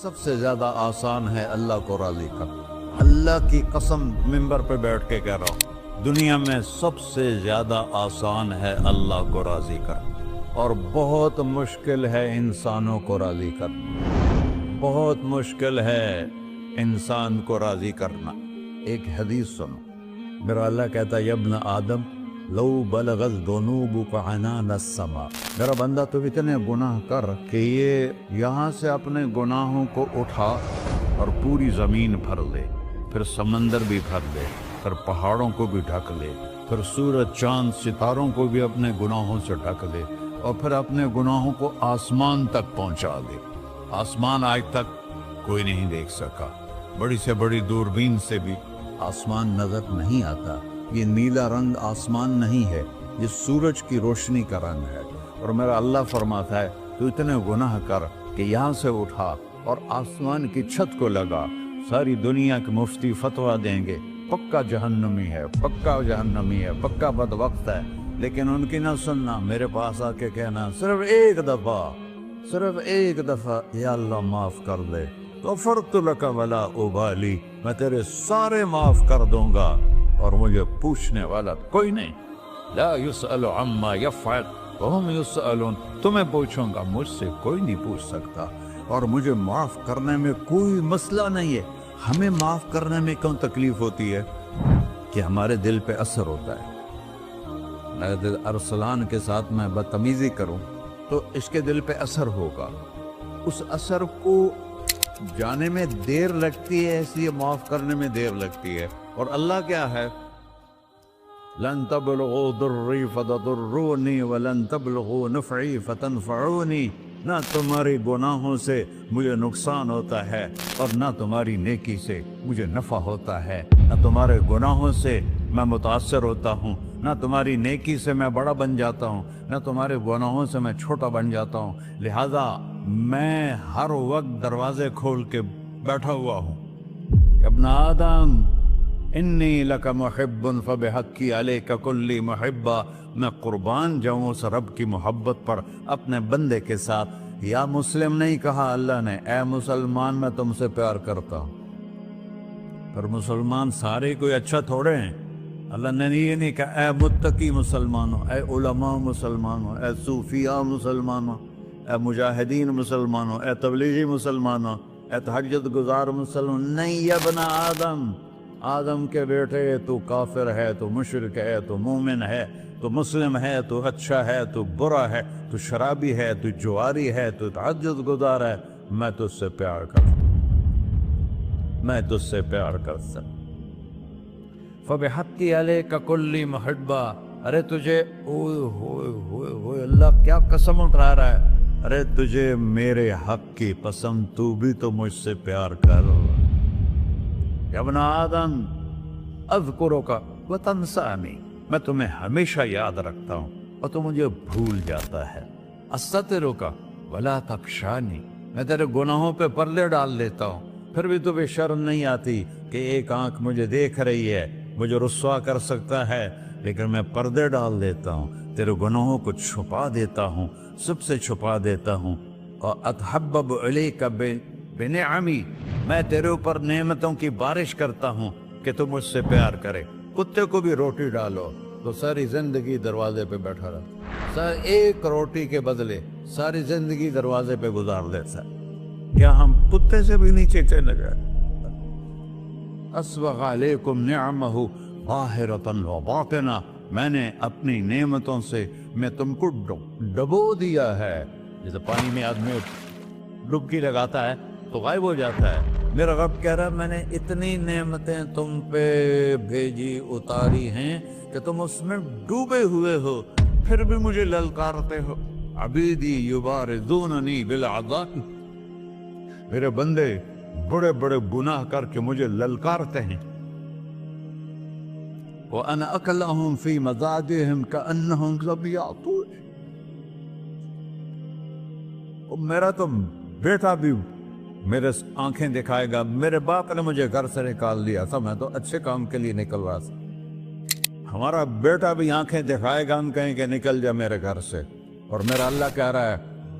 سب سے زیادہ آسان ہے اللہ کو راضی کرنا۔ اللہ کی قسم منبر پہ بیٹھ کے کہہ رہا ہوں، دنیا میں سب سے زیادہ آسان ہے اللہ کو راضی کرنا، اور بہت مشکل ہے انسانوں کو راضی کرنا، بہت مشکل ہے انسان کو راضی کرنا۔ ایک حدیث سنو، میرا اللہ کہتا ہے، یا ابن آدم لو بلغت ذنوبک عنان السماء، میرا بندہ تو اتنے گناہ کر کہ یہ یہاں سے اپنے گناہوں کو اٹھا اور پوری زمین بھر لے، پھر سمندر بھی بھر لے، پھر پہاڑوں کو بھی ڈھک لے، پھر سورج چاند ستاروں کو بھی اپنے گناہوں سے ڈھک لے، اور پھر اپنے گناہوں کو آسمان تک پہنچا دے۔ آسمان آج تک کوئی نہیں دیکھ سکا، بڑی سے بڑی دوربین سے بھی آسمان نظر نہیں آتا۔ یہ نیلا رنگ آسمان نہیں ہے، یہ سورج کی روشنی کا رنگ ہے۔ اور میرا اللہ فرماتا ہے، تو اتنے گناہ کر کہ یہاں سے اٹھا اور آسمان کی چھت کو لگا، ساری دنیا کے مفتی فتویٰ دیں گے پکا جہنمی ہے، پکا جہنمی ہے، پکا بدبخت ہے، لیکن ان کی نہ سننا، میرے پاس آ کے کہنا صرف ایک دفعہ یا اللہ معاف کر دے، غفرت لک ولا ابالی، میں تیرے سارے معاف کر دوں گا اور مجھے پوچھنے والا کوئی نہیں۔ لا یسأل عما یفعل وہم یسألون، تمہیں پوچھوں گا، مجھ سے کوئی نہیں پوچھ سکتا، اور مجھے معاف کرنے میں کوئی مسئلہ نہیں ہے۔ ہمیں معاف کرنے میں کیوں تکلیف ہوتی ہے؟ کہ ہمارے دل پہ اثر ہوتا ہے۔ اگر ارسلان کے ساتھ میں بدتمیزی کروں تو اس کے دل پہ اثر ہوگا، اس اثر کو جانے میں دیر لگتی ہے، اس لیے معاف کرنے میں دیر لگتی ہے۔ اور اللہ کیا ہے؟ لن تبلغوا ضرری فتضرونی ولن تبلغوا نفعی فتنفعونی، نہ تمہاری گناہوں سے مجھے نقصان ہوتا ہے اور نہ تمہاری نیکی سے مجھے نفع ہوتا ہے، نہ تمہارے گناہوں سے میں متاثر ہوتا ہوں، نہ تمہاری نیکی سے میں بڑا بن جاتا ہوں، نہ تمہارے گناہوں سے میں چھوٹا بن جاتا ہوں، لہذا میں ہر وقت دروازے کھول کے بیٹھا ہوا ہوں۔ ابن آدم انی لک محب فبحقی علیک کلی محبہ، میں قربان جاؤں اس رب کی محبت پر اپنے بندے کے ساتھ۔ یا مسلم نہیں کہا اللہ نے، اے مسلمان میں تم سے پیار کرتا ہوں۔ پر مسلمان سارے کوئی اچھا تھوڑے ہیں، اللہ نے یہ نہیں کہا اے متقی مسلمانوں، اے علماء مسلمانوں، اے صوفیاء مسلمانوں، اے مجاہدین مسلمانوں، اے تبلیغی مسلمانوں، اے تہجد گزار مسلمان، نہیں۔ یا ابن آدم، آدم کے بیٹے، تو کافر ہے، تو مشرک ہے، تو مومن ہے، تو مسلم ہے، تو اچھا ہے، تو برا ہے، تو شرابی ہے، تو جواری ہے، تو تہجد گزار ہے، میں تجھ سے پیار کرتا ہوں، میں تجھ سے پیار کرتا ہوں۔ فبحقی علیک کلی محبہ، ارے تجھے اوئے ہوئے ہوئے ہوئے، اللہ کیا قسم اٹھا رہا ہے، ارے تجھے میرے حق کی قسم، تو بھی تو مجھ سے پیار کر۔ یا ابن آدم اذکرک وتنسانی، میں تمہیں ہمیشہ یاد رکھتا ہوں اور تو مجھے بھول جاتا ہے۔ استترک ولا تخشانی، میں تیرے گناہوں پہ پردے ڈال دیتا ہوں، پھر بھی تمہیں شرم نہیں آتی کہ ایک آنکھ مجھے دیکھ رہی ہے، مجھے رسوا کر سکتا ہے، لیکن میں پردے ڈال دیتا ہوں، تیرے گناہوں کو چھپا دیتا ہوں، سب سے چھپا دیتا ہوں۔ اور اتحبب الیک بنعمی، میں تیرے اوپر نعمتوں کی بارش کرتا ہوں کہ تو مجھ سے پیار کرے۔ کتے کو بھی روٹی ڈالو تو ساری زندگی دروازے پہ بیٹھا رہتا، ایک روٹی کے بدلے ساری زندگی دروازے پہ گزار دیتا ہے۔ کیا ہم کتے سے بھی نیچے چلے گئے؟ اسبغ علیکم نعمہ ظاہرۃ و باطنہ، میں نے اپنی نعمتوں سے میں تم کو ڈبو دیا ہے، جیسے پانی میں آدمی ڈبکی لگاتا ہے تو غائب ہو جاتا ہے۔ میرا رب کہہ رہا ہے میں نے اتنی نعمتیں تم پہ بھیجی، اتاری ہیں کہ تم اس میں ڈوبے ہوئے ہو، پھر بھی مجھے للکارتے ہو۔ عبیدی یبارزوننی بالعذاب، میرے بندے بڑے بڑے گناہ کر کے مجھے للکارتے ہیں۔ وَأَنَا أَكْلَهُمْ فِي مَزَاجِهِمْ كَأَنَّهُمْ لَمْ يَعْطُونِ، میرا تو بیٹا بھی میرے آنکھیں دکھائے گا، میرے باپ نے مجھے گھر سے نکال دیا تھا، میں تو اچھے کام کے لیے نکل رہا تھا، ہمارا بیٹا بھی آنکھیں دکھائے گا، ہم کہیں کہ نکل جا میرے گھر سے۔ اور میرا اللہ کہہ رہا ہے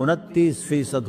29%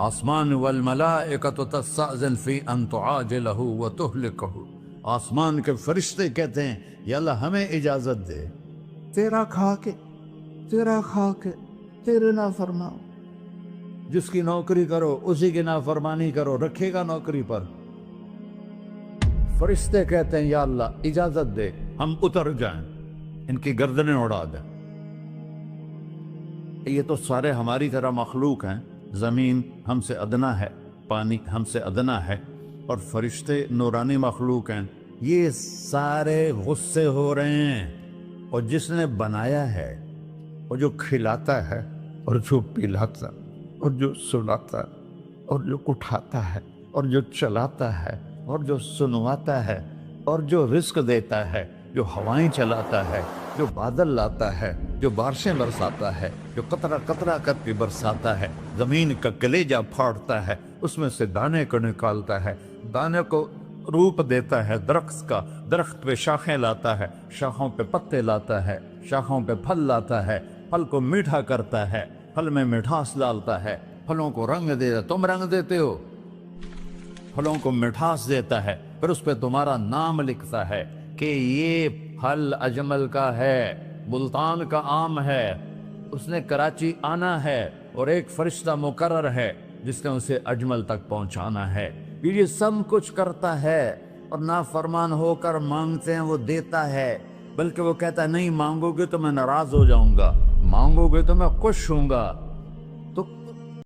آسمان والملائکۃ تستأذن فی ان تعاجلہ وتہلکہ، آسمان کے فرشتے کہتے ہیں یا اللہ ہمیں اجازت دے، تیرا کھا کے تیرے نافرمان، جس کی نوکری کرو اسی کی نافرمانی کرو، رکھے گا نوکری پر؟ فرشتے کہتے ہیں یا اللہ اجازت دے ہم اتر جائیں، ان کی گردنیں اڑا دیں۔ یہ تو سارے ہماری طرح مخلوق ہیں، زمین ہم سے ادنا ہے، پانی ہم سے ادنا ہے، اور فرشتے نورانی مخلوق ہیں، یہ سارے غصے ہو رہے ہیں۔ اور جس نے بنایا ہے، اور جو کھلاتا ہے، اور جو پلاتا، اور جو سلاتا، اور جو اٹھاتا ہے، اور جو چلاتا ہے، اور جو سنواتا ہے، اور جو رزق دیتا ہے، جو ہوائیں چلاتا ہے، جو بادل لاتا ہے، جو بارشیں برساتا ہے، جو قطرہ قطرہ کر کے برساتا ہے، زمین کا کلیجہ پھاڑتا ہے، اس میں سے دانے کو نکالتا ہے، دانے کو روپ دیتا ہے درخت کا، درخت پہ شاخیں لاتا ہے، شاخوں پہ پتے لاتا ہے، شاخوں پہ پھل لاتا ہے، پھل کو میٹھا کرتا ہے، پھل میں مٹھاس ڈالتا ہے، پھلوں کو رنگ دیتا، تم رنگ دیتے ہو، پھلوں کو مٹھاس دیتا ہے، پھر اس پہ تمہارا نام لکھتا ہے کہ یہ پھل اجمل کا ہے، ملتان کا آم ہے، اس نے کراچی آنا ہے، اور ایک فرشتہ مقرر ہے جس نے اسے اجمل تک پہنچانا ہے۔ یہ سب کچھ کرتا ہے، اور نافرمان ہو کر مانگتے ہیں وہ دیتا ہے، بلکہ وہ کہتا ہے نہیں مانگو گے تو میں ناراض ہو جاؤں گا، مانگو گے تو میں خوش ہوں گا۔